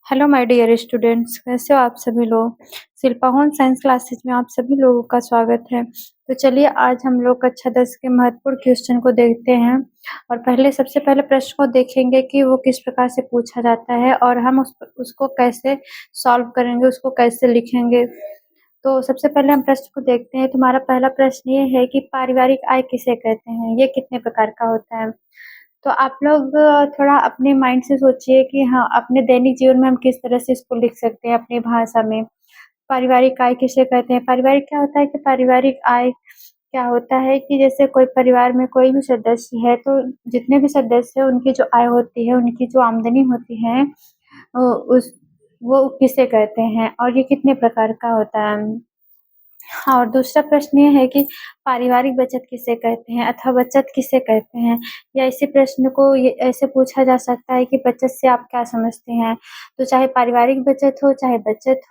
Hello my dear students, कैसे हो आप सभी लोग। शिल्पा होम साइंस क्लासेज में आप सभी लोगों का स्वागत है। तो चलिए आज हम लोग कक्षा 10 के महत्वपूर्ण क्वेश्चन को देखते हैं और सबसे पहले प्रश्न को देखेंगे कि वो किस प्रकार से पूछा जाता है और हम उसको कैसे सॉल्व करेंगे, उसको कैसे लिखेंगे। तो सबसे पहले हम प्रश्न को देखते हैं। तुम्हारा पहला प्रश्न ये है कि पारिवारिक आय किसे कहते हैं, ये कितने प्रकार का होता है। तो आप लोग थोड़ा अपने माइंड से सोचिए कि हाँ, अपने दैनिक जीवन में हम किस तरह से इसको लिख सकते हैं अपनी भाषा में। पारिवारिक आय किसे कहते हैं? पारिवारिक क्या होता है कि पारिवारिक आय क्या होता है कि जैसे कोई परिवार में कोई भी सदस्य है, तो जितने भी सदस्य हैं उनकी जो आय होती है, उनकी जो आमदनी होती है, उस वो किसे कहते हैं और ये कितने प्रकार का होता है। हाँ, और दूसरा प्रश्न ये है कि पारिवारिक बचत किसे कहते हैं अथवा बचत किसे कहते हैं? या इसी प्रश्न को ये ऐसे पूछा जा सकता है कि बचत से आप क्या समझते हैं? तो चाहे पारिवारिक बचत हो, चाहे बचत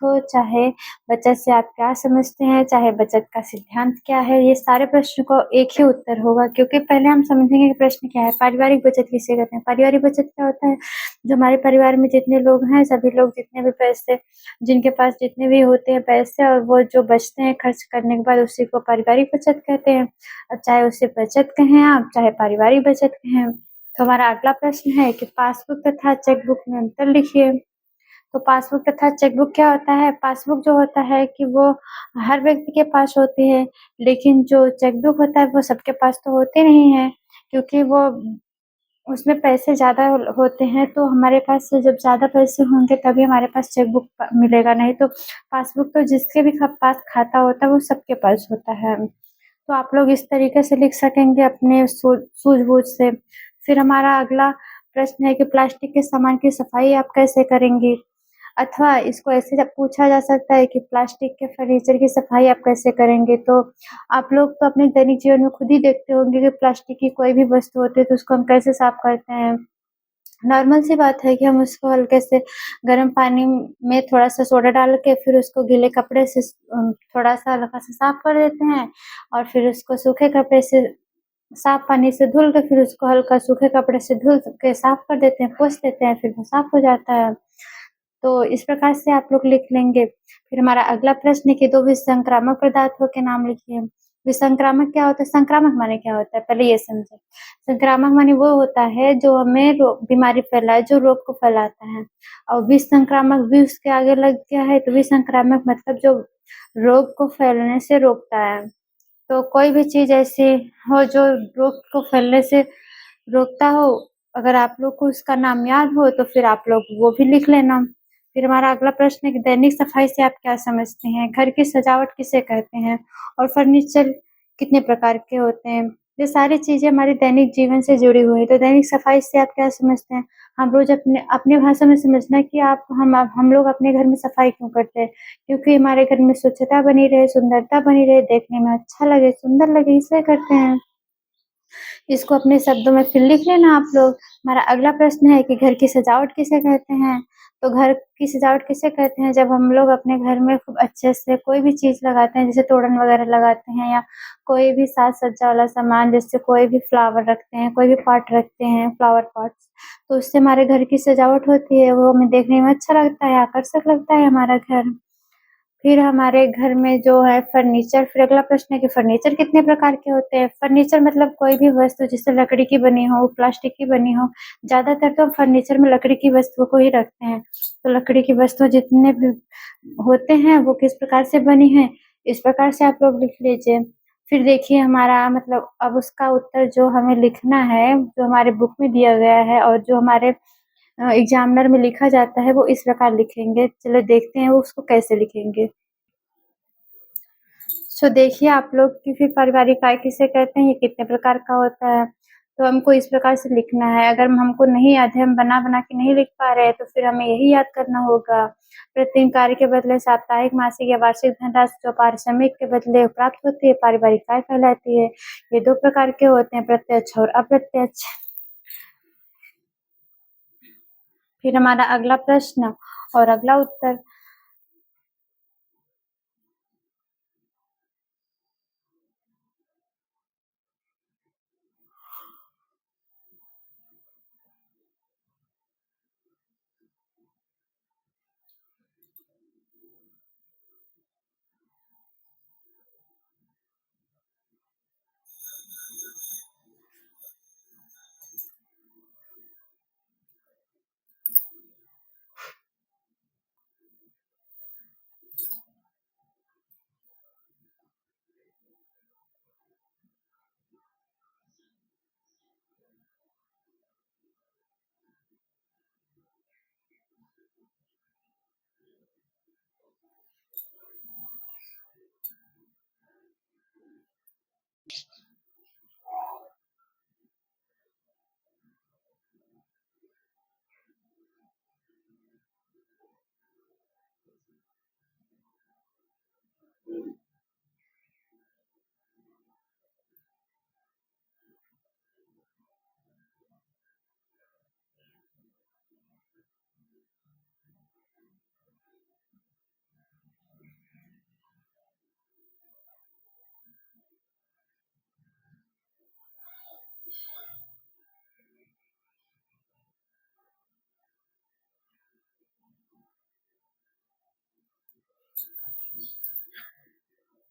से आप क्या समझते हैं, चाहे बचत का सिद्धांत क्या है, ये सारे प्रश्न को एक ही उत्तर होगा, क्योंकि पहले हम समझेंगे कि प्रश्न क्या है। पारिवारिक बचत किसे कहते हैं? पारिवारिक बचत क्या होता है? जो हमारे परिवार में जितने लोग हैं, सभी लोग जितने भी पैसे जिनके पास जितने भी होते हैं पैसे और वो जो बचते हैं खर्च करने के बाद, उसी को पारिवारिक बचत कहते हैं। अब चाहे उसे बचत कहें आप, चाहे पारिवारिक बचत कहें। तो हमारा अगला प्रश्न है कि पासबुक तथा चेकबुक में अंतर लिखिए। तो पासबुक तथा चेकबुक क्या होता है? पासबुक जो होता है कि वो हर व्यक्ति के पास होती है, लेकिन जो चेकबुक होता है वो सबके पास तो होते नहीं है, क्योंकि वो उसमें पैसे ज़्यादा होते हैं। तो हमारे पास से जब ज़्यादा पैसे होंगे तभी हमारे पास चेकबुक मिलेगा, नहीं तो पासबुक तो जिसके भी पास खाता होता है वो सबके पास होता है। तो आप लोग इस तरीके से लिख सकेंगे अपने सूझबूझ से। फिर हमारा अगला प्रश्न है कि प्लास्टिक के सामान की सफाई आप कैसे करेंगी, अथवा इसको ऐसे जब पूछा जा सकता है कि प्लास्टिक के फर्नीचर की सफाई आप कैसे करेंगे। तो आप लोग तो अपने दैनिक जीवन में खुद ही देखते होंगे कि प्लास्टिक की कोई भी वस्तु होती है तो उसको हम कैसे साफ करते हैं। नॉर्मल सी बात है कि हम उसको हल्के से गर्म पानी में थोड़ा-सा सोडा डाल के फिर उसको गीले कपड़े से थोड़ा-सा हल्का सा साफ कर देते हैं और फिर उसको सूखे कपड़े से साफ पानी से धुल के फिर उसको हल्का सूखे कपड़े से धुल के साफ कर देते हैं, पोंछ देते हैं, फिर वो साफ हो जाता है। तो इस प्रकार से आप लोग लिख लेंगे। फिर हमारा अगला प्रश्न है कि 2 विसंक्रामक पदार्थों के नाम लिखिए। विसंक्रामक क्या होता है? संक्रामक माने क्या होता है? पहले ये समझें। संक्रामक माने वो होता है जो हमें बीमारी फैलाए, जो रोग को फैलाता है। और विसंक्रामक, वि उसके आगे लग गया है तो विसंक्रामक मतलब जो रोग को फैलने से रोकता है। तो कोई भी चीज़ ऐसी हो जो रोग को फैलने से रोकता हो, अगर आप लोग को उसका नाम याद हो तो फिर आप लोग वो भी लिख लेना। फिर हमारा अगला प्रश्न है कि दैनिक सफाई से आप क्या समझते हैं? घर की सजावट किसे कहते हैं? और फर्नीचर कितने प्रकार के होते हैं? ये सारी चीज़ें हमारे दैनिक जीवन से जुड़ी हुई हैं। तो दैनिक सफाई से आप क्या समझते हैं? हम रोज़ अपने अपने भाषा में समझना कि हम लोग अपने घर में सफाई क्यों करते हैं? क्योंकि हमारे घर में स्वच्छता बनी रहे, सुंदरता बनी रहे, देखने में अच्छा लगे, सुंदर लगे, इसलिए करते हैं। इसको अपने शब्दों में फिर लिख लेना आप लोग। हमारा अगला प्रश्न है कि घर की सजावट किसे कहते हैं? तो घर की सजावट किसे कहते हैं? जब हम लोग अपने घर में खूब अच्छे से कोई भी चीज़ लगाते हैं, जैसे तोरण वगैरह लगाते हैं या कोई भी साज-सज्जा वाला सामान, जैसे कोई भी फ्लावर रखते हैं, कोई भी पॉट रखते हैं, फ्लावर पॉट्स, तो उससे हमारे घर की सजावट होती है, वो हमें देखने में अच्छा लगता है, आकर्षक लगता है हमारा घर। फिर हमारे घर में जो है फर्नीचर, फिर अगला प्रश्न है कि फर्नीचर कितने प्रकार के होते हैं? फर्नीचर मतलब कोई भी वस्तु जिससे लकड़ी की बनी हो, प्लास्टिक की बनी हो, ज़्यादातर तो हम फर्नीचर में लकड़ी की वस्तुओं को ही रखते हैं। तो लकड़ी की वस्तु जितने भी होते हैं वो किस प्रकार से बनी हैं, इस प्रकार से आप लोग लिख लीजिए। फिर देखिए हमारा मतलब अब उसका उत्तर जो हमें लिखना है, जो हमारे बुक में दिया गया है और जो हमारे एग्ज़ामिनर में लिखा जाता है, वो इस प्रकार लिखेंगे। चलो देखते हैं वो उसको कैसे लिखेंगे। देखिए आप लोग कि फिर पारिवारिक आय किसे कहते हैं, ये कितने प्रकार का होता है। तो हमको इस प्रकार से लिखना है। अगर हमको नहीं याद है, हम बना-बना के नहीं लिख पा रहे हैं, तो फिर हमें यही याद करना होगा। प्रतिदिन कार्य के बदले साप्ताहिक, मासिक या वार्षिक धनराशि जो पारिश्रमिक के बदले प्राप्त होती है, पारिवारिक आय कहलाती है। ये 2 प्रकार के होते हैं, प्रत्यक्ष और अप्रत्यक्ष। फिर हमारा अगला प्रश्न और अगला उत्तर।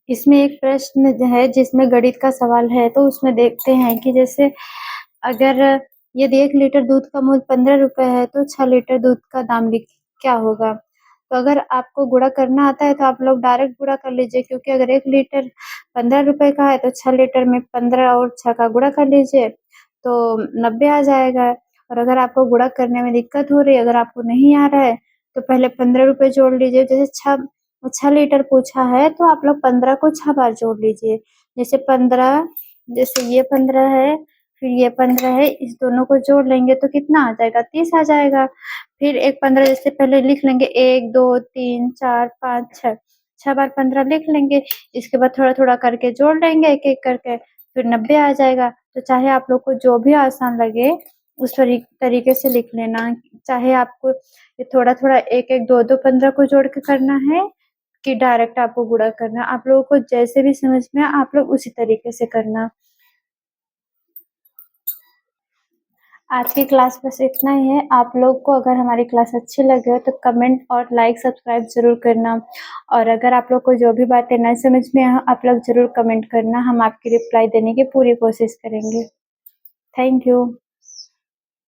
इसमें एक प्रश्न है जिसमें गणित का सवाल है, तो उसमें देखते हैं कि जैसे अगर यदि 1 लीटर दूध का मूल्य 15 रुपए है, तो 6 लीटर दूध का दाम लिख क्या होगा? तो अगर आपको गुणा करना आता है तो आप लोग डायरेक्ट गुणा कर लीजिए, क्योंकि अगर 1 लीटर 15 रुपए का है तो 6 लीटर में 15 और 6 का गुणा कर लीजिए, तो 90 आ जाएगा। और अगर आपको गुणा करने में दिक्कत हो रही है, अगर आपको नहीं आ रहा है, तो पहले 15 रुपए जोड़ लीजिए। जैसे 6 लीटर पूछा है तो आप लोग 15 को 6 बार जोड़ लीजिए। जैसे 15, जैसे ये 15 है, फिर ये 15 है, इस दोनों को जोड़ लेंगे तो कितना आ जाएगा? 30 आ जाएगा। फिर एक 15 जैसे पहले लिख लेंगे 1, 2, 3, 4, 5, 6, 6 बार 15 लिख लेंगे। इसके बाद थोड़ा-थोड़ा करके जोड़ लेंगे एक-एक करके, फिर 90 आ जाएगा। तो चाहे आप लोग को जो भी आसान लगे उस तरीके से लिख लेना। चाहे आपको ये थोड़ा-थोड़ा 1-1, 2-2, 15 को जोड़ के करना है कि डायरेक्ट आपको गुणा करना, आप लोगों को जैसे भी समझ में आए आप लोग उसी तरीके से करना। आज की क्लास बस इतना ही है। आप लोग को अगर हमारी क्लास अच्छी लगे हो तो कमेंट और लाइक सब्सक्राइब ज़रूर करना, और अगर आप लोग को जो भी बातें नहीं समझ में आए आप लोग ज़रूर कमेंट करना, हम आपकी रिप्लाई देने की पूरी कोशिश करेंगे। Thank you.